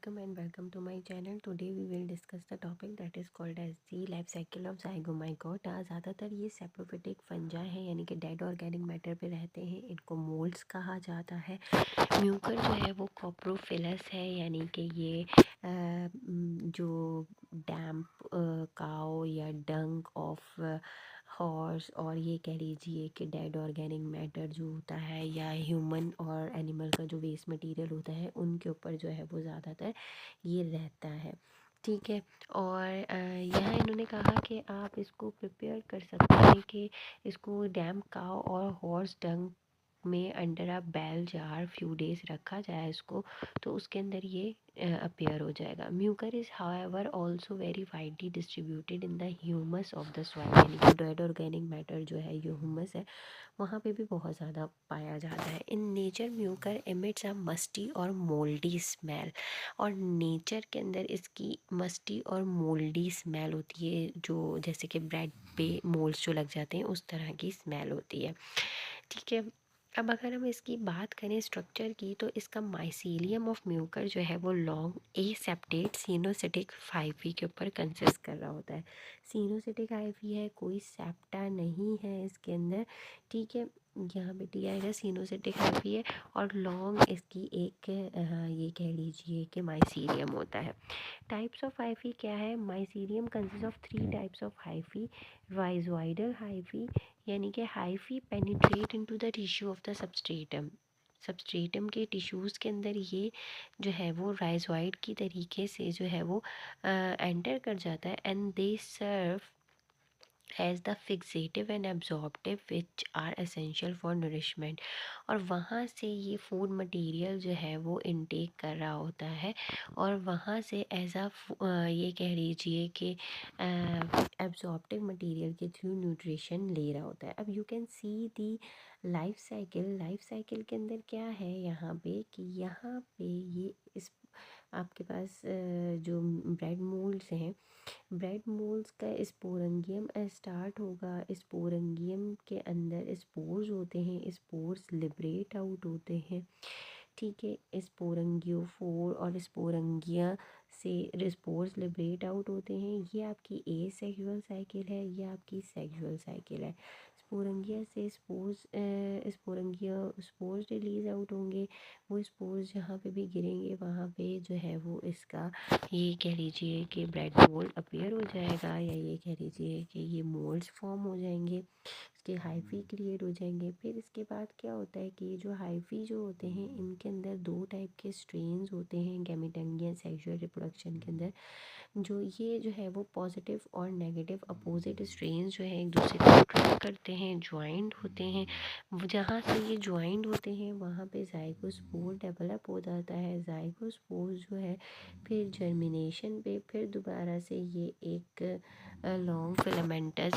and welcome to my channel. Today we will discuss the topic that is called as the life cycle of zygomaइकोटा। ज़्यादातर ये saprophytic फंजा है यानी कि dead organic matter पे रहते हैं। इनको मोल्ड्स कहा जाता है। म्यूकर जो है वो कॉप्रोफिलस है यानी कि ये जो डैम्प काओ या डंक ऑफ हॉर्स और ये कह लीजिए कि डेड ऑर्गेनिक मैटर जो होता है या ह्यूमन और एनिमल का जो वेस्ट मटेरियल होता है उनके ऊपर जो है वो ज़्यादातर ये रहता है। ठीक है। और यहाँ इन्होंने कहा कि आप इसको प्रिपेयर कर सकते हैं कि इसको डैम काऊ और हॉर्स डंग में under a bell jar few days रखा जाए इसको, तो उसके अंदर ये अपीयर हो जाएगा। Mucor is however also very widely distributed in the humus of the soil यानी कि डेड ऑर्गेनिक मैटर जो है ये ह्यूमस है वहाँ पे भी बहुत ज़्यादा पाया जाता है। In nature mucor emits a musty और मोल्डी स्मेल, और नेचर के अंदर इसकी मस्टी और मोल्डी स्मेल होती है, जो जैसे कि ब्रेड पे मोल्ड्स जो लग जाते हैं उस तरह की स्मेल होती है। ठीक है। अब अगर हम इसकी बात करें स्ट्रक्चर की, तो इसका माइसीलियम ऑफ म्यूकर जो है वो लॉन्ग एसेप्टेट सिनोसिटिक हाइफी के ऊपर कंसिस्ट कर रहा होता है। सिनोसिटिक हाइफी है, कोई सेप्टा नहीं है इसके अंदर। ठीक है। यहाँ पे दिया है सिनोसिटिक हाइफी है और लॉन्ग इसकी एक ये कह लीजिए कि माइसीलियम होता है। टाइप्स ऑफ हाइफी क्या है? Mycelium consist of 3 types of hyphae. Rhizoidal hyphae यानी कि hyphae penetrate into the tissue of the substratum. Substratum के टिश्यूज़ के अंदर ये जो है वो राइजोइड की तरीके से जो है वो एंटर कर जाता है and they serve as the fixative and absorptive which are essential for nourishment. और वहाँ से ये फूड मटेरियल जो है वो इनटेक कर रहा होता है और वहाँ से एज अ ये कह लीजिए कि एब्जॉर्प्टिव मटेरियल के थ्रू न्यूट्रिशन ले रहा होता है। अब you can see the life cycle. Life cycle के अंदर क्या है यहाँ पे कि यहाँ पे ये इस आपके पास जो ब्रेड मोल्ड्स हैं, ब्रेड मोल्ड्स का स्पोरंगियम स्टार्ट होगा। स्पोरंगियम के अंदर स्पोर्स होते हैं, स्पोर्स लिबरेट आउट होते हैं। ठीक है। स्पोरंगियोफोर और स्पोरंगिया से स्पोर्स लिबरेट आउट होते हैं। ये आपकी ए सेक्सुअल साइकिल है, ये आपकी सेक्सुअल साइकिल है। स्पोरंगिया से स्पोर्स रिलीज आउट होंगे। वो स्पोर्स जहाँ पे भी गिरेंगे वहाँ पे जो है वो इसका ये कह लीजिए कि ब्रेड मोल्ड अपीयर हो जाएगा, या ये कह लीजिए कि ये मोल्ड्स फॉर्म हो जाएंगे, इसके हाइफी क्रिएट हो जाएंगे। फिर इसके बाद क्या होता है कि ये जो हाइफी जो होते हैं इनके अंदर 2 टाइप के स्ट्रेन्स होते हैं गैमेटोफाइट सेक्सुअल रिप्रोडक्शन के अंदर। जो ये जो है वो पॉजिटिव और नेगेटिव अपोजिट स्ट्रेन्स जो है एक दूसरे को अट्रैक्ट करते हैं, ज्वाइंट होते हैं। जहाँ से ये ज्वाइंट होते हैं वहाँ पे जाइगोस्पोर डेवलप हो जाता है। जाइगोस्पोर जो है फिर जर्मिनेशन पे फिर दोबारा से ये एक लॉन्ग फिलामेंटस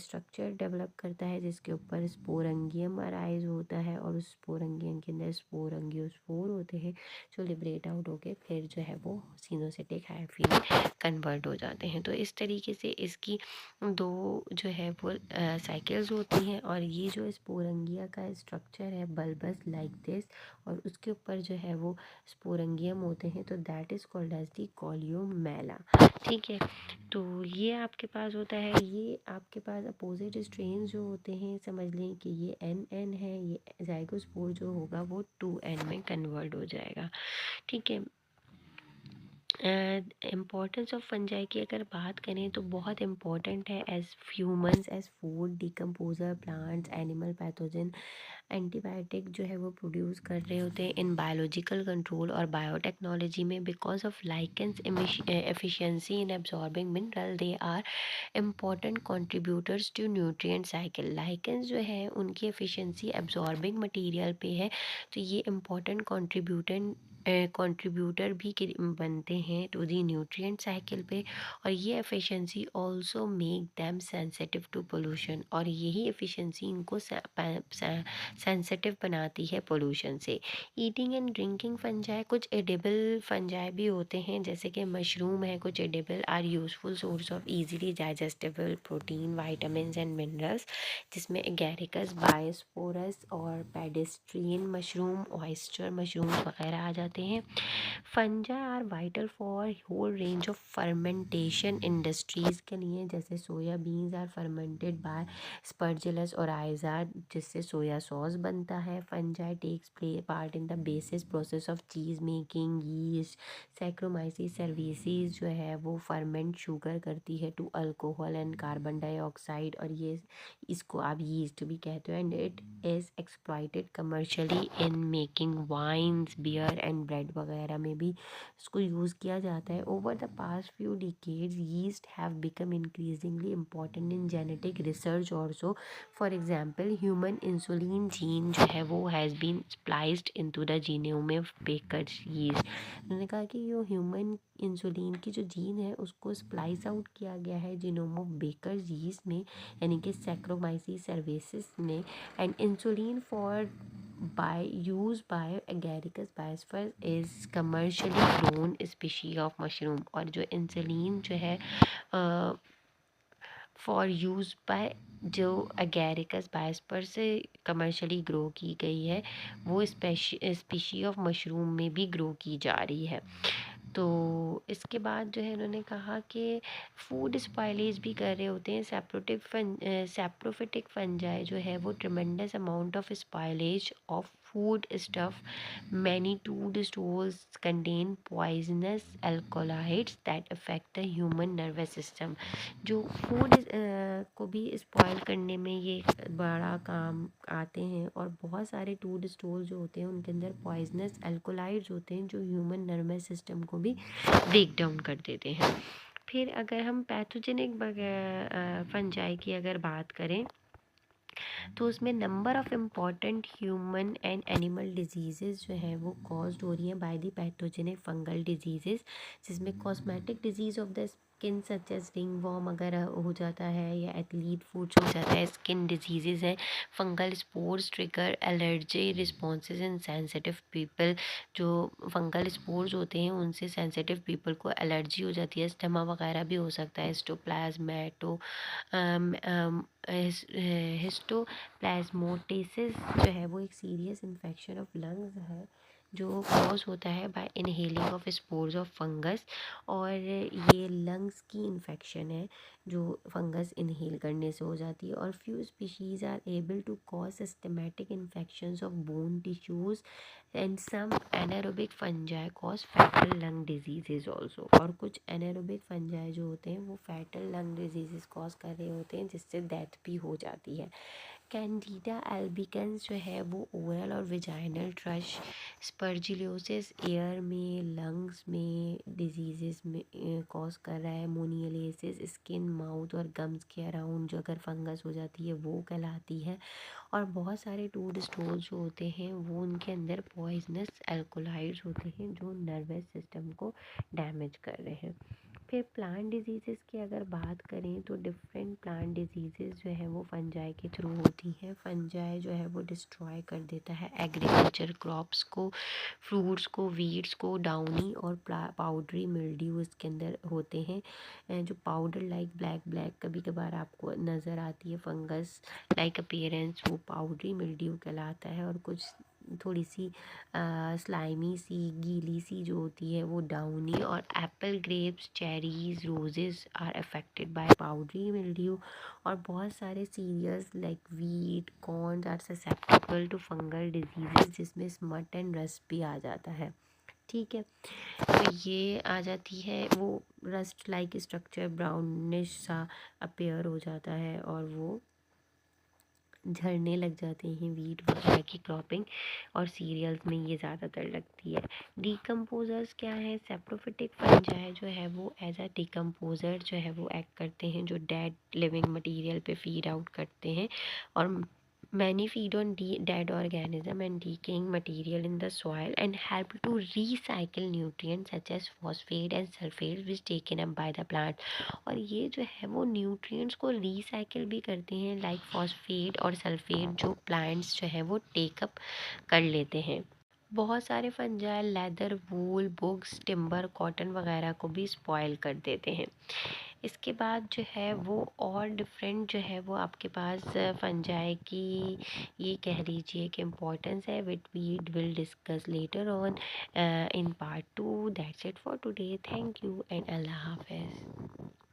स्ट्रक्चर डेवलप करता है जिसके ऊपर स्पोरंगियम अराइज होता है और उस स्पोरंगियम के अंदर स्पोरंगियोस्पोर होते हैं जो लिबरेट आउट होके फिर जो है वो सिनोसिटिक हाइफी में कन्वर्ट हो जाते हैं। तो इस तरीके से इसकी 2 जो है वो साइकिल्स होती हैं। और ये जो स्पोरंगिया का स्ट्रक्चर है बल्बस लाइक दिस, और उसके ऊपर जो है वो स्पोरंगियम होते हैं, तो that is called as the columella. ठीक है। तो ये आपके पास होता है, ये आपके पास अपोजिट स्ट्रेन जो होते हैं समझ लें कि ये एन है, ये जाइगोस्पोर जो होगा वो 2N में कन्वर्ट हो जाएगा। ठीक है। इम्पोर्टेंस ऑफ फंजाई की अगर बात करें तो बहुत इम्पोर्टेंट है as humans, as food decomposer, plants, animal pathogen, antibiotic जो है वो प्रोड्यूस कर रहे होते हैं इन बायोलॉजिकल कंट्रोल और बायोटेक्नोलॉजी में। Because of lichens efficiency in absorbing mineral they are important contributors to nutrient cycle. Lichens जो है उनकी एफिशिएंसी एब्जॉर्बिंग मटेरियल पे है, तो ये इम्पॉर्टेंट कंट्रीब्यूटर भी बनते हैं टू दी न्यूट्रिएंट साइकिल पे। और ये efficiency also make them sensitive to pollution, और यही एफिशिएंसी इनको सेंसिटिव बनाती है पोल्यूशन से। ईटिंग एंड ड्रिंकिंग फंजाई, कुछ एडिबल फंजाई भी होते हैं जैसे कि मशरूम है, कुछ edible are useful source of easily digestible protein, vitamin and minerals, जिसमें एगैरिकस, बायोस्पोरस और पेडेस्ट्रियन मशरूम, ऑयस्टर मशरूम वगैरह आ जाते होते हैं। Fungi are vital for whole range of fermentation industries के लिए, जैसे soya beans are fermented by Aspergillus और आइजार, जिससे सोया सॉस बनता है। Fungi takes play part in the basis process of cheese making. Yeast Saccharomyces cerevisiae जो है वो फर्मेंट शुगर करती है to alcohol and carbon dioxide, और ये इसको आप यीस्ट भी कहते हो। And it is exploited commercially in making wines, beer and bread वगैरह में भी इसको यूज़ किया जाता है। Over the past few decades yeast have become increasingly important in genetic research also. For example human insulin gene जो है वो has been spliced into the genome of baker's yeast. उन्होंने कहा कि यो ह्यूमन इंसुलिन की जो जीन है उसको स्प्लाइस आउट किया गया है जीनोम ऑफ बेकर्स यीस्ट में, यानी कि सैक्रोमाइसिस सर्विसेज में। And insulin for by used by agaricus biosphor is commercially grown species of mushroom। और जो इंसुलिन जो है फॉर यूज बाय जो अगैरिकस बायोस्पर से कमर्शली ग्रो की गई है वो स्पीशी ऑफ मशरूम में भी ग्रो की जा रही है। तो इसके बाद जो है इन्होंने कहा कि फूड स्पॉइलेज भी कर रहे होते हैं। सैप्रोफिटिक फंजाई जो है वो tremendous amount of spoilage of food stuff. Many food stores contain poisonous alkaloids that affect the human nervous system. जो फूड को भी स्पॉइल करने में ये बड़ा काम आते हैं। और बहुत सारे फूड स्टोर जो होते हैं उनके अंदर पॉइजनस एल्कोलाइड्स होते हैं जो ह्यूमन नर्वस सिस्टम को भी ब्रेक डाउन कर देते हैं। फिर अगर हम पैथोजेनिक फंजाई की अगर बात करें तो उसमें number of important human and animal diseases जो है वो कॉज्ड हो रही हैं by the pathogenic fungal diseases, जिसमें cosmetic disease of the skin such as ringworm अगर हो जाता है या एथलीट फूड्स हो जाता है। स्किन डिजीजेज हैं। Fungal spores trigger allergy responses in sensitive people. जो फंगल स्पोर्स होते हैं उनसे सेंसिटिव पीपल को एलर्जी हो जाती है। स्टमा वगैरह भी हो सकता है। हिस्टोप्लाज्मेटो हिस्टोप्लाज्मोसिस जो है वो एक सीरियस इन्फेक्शन ऑफ लंग्स है जो कॉज होता है bye inhaling of spores of fungus. और ये लंग्स की इन्फेक्शन है जो फंगस इनहेल करने से हो जाती है। और few species are able to cause systematic infections of bone tissues and some anaerobic fungi cause fatal lung diseases also. और कुछ एनारोबिक फंजाई जो होते हैं वो फैटल लंग डिजीजेज कॉज कर रहे होते हैं जिससे डेथ भी हो जाती है। कैंडिडा एल्बिकन्स जो है वो ओरल और विजाइनल थ्रश स्पर्जिलोसिस एयर में लंग्स में डिजीजेस में कॉज कर रहा है। मोनियलिसिस स्किन माउथ और गम्स के अराउंड जो अगर फंगस हो जाती है वो कहलाती है। और बहुत सारे फूड स्टोर जो होते हैं वो उनके अंदर पॉइजनस एल्कोलाइड्स होते हैं जो नर्वस सिस्टम को डैमेज कर रहे हैं। फिर प्लांट डिजीज़ेस की अगर बात करें तो डिफरेंट प्लांट डिजीज़ेस जो है वो फंजाई के थ्रू होती हैं। फंजाई जो है वो डिस्ट्रॉय कर देता है एग्रीकल्चर क्रॉप्स को, फ्रूट्स को, वीड्स को। डाउनी और पाउडरी मिल्ड्यू इसके अंदर होते हैं। जो पाउडर लाइक ब्लैक ब्लैक कभी कभार आपको नज़र आती है फंगस लाइक अपीयरेंस, वो पाउडरी मिल्ड्यू कहलाता है। और कुछ थोड़ी सी स्लाइमी सी गीली सी जो होती है वो डाउनी। और apple, grapes, cherries, roses are affected by powdery mildew. और बहुत सारे cereals like wheat, corn are susceptible to fungal diseases जिसमें स्मट एंड रस्ट भी आ जाता है। ठीक है, तो ये आ जाती है वो रस्ट लाइक स्ट्रक्चर ब्राउनिश सा अपेयर हो जाता है और वो झड़ने लग जाते हैं वीट वगैरह की क्रॉपिंग। और सीरियल्स में ये ज़्यादातर लगती है। डिकम्पोजर्स क्या है? सेप्रोफिटिक फंजाई जो है वो एज अ डिकम्पोजर जो है वो एक्ट करते हैं जो डेड लिविंग मटेरियल पे फीड आउट करते हैं। और many feed on dead organism and decaying material in the soil and help to recycle nutrients such as phosphate and sulfate which taken up by the plant। और ये जो है वो nutrients को रिसाइकिल भी करते हैं लाइक फॉस्फेट और सल्फेट जो प्लांट्स जो है वो टेकअप कर लेते हैं। बहुत सारे फंजाई लेदर, वूल, बुग्स, टिम्बर, कॉटन वगैरह को भी स्पॉइल कर देते हैं। इसके बाद जो है वो और डिफरेंट जो है वो आपके पास फंजाई की ये कह लीजिए कि इम्पोर्टेंस है, which we will discuss later on in part 2। That's it for today. Thank you and अल्लाह हाफिज़।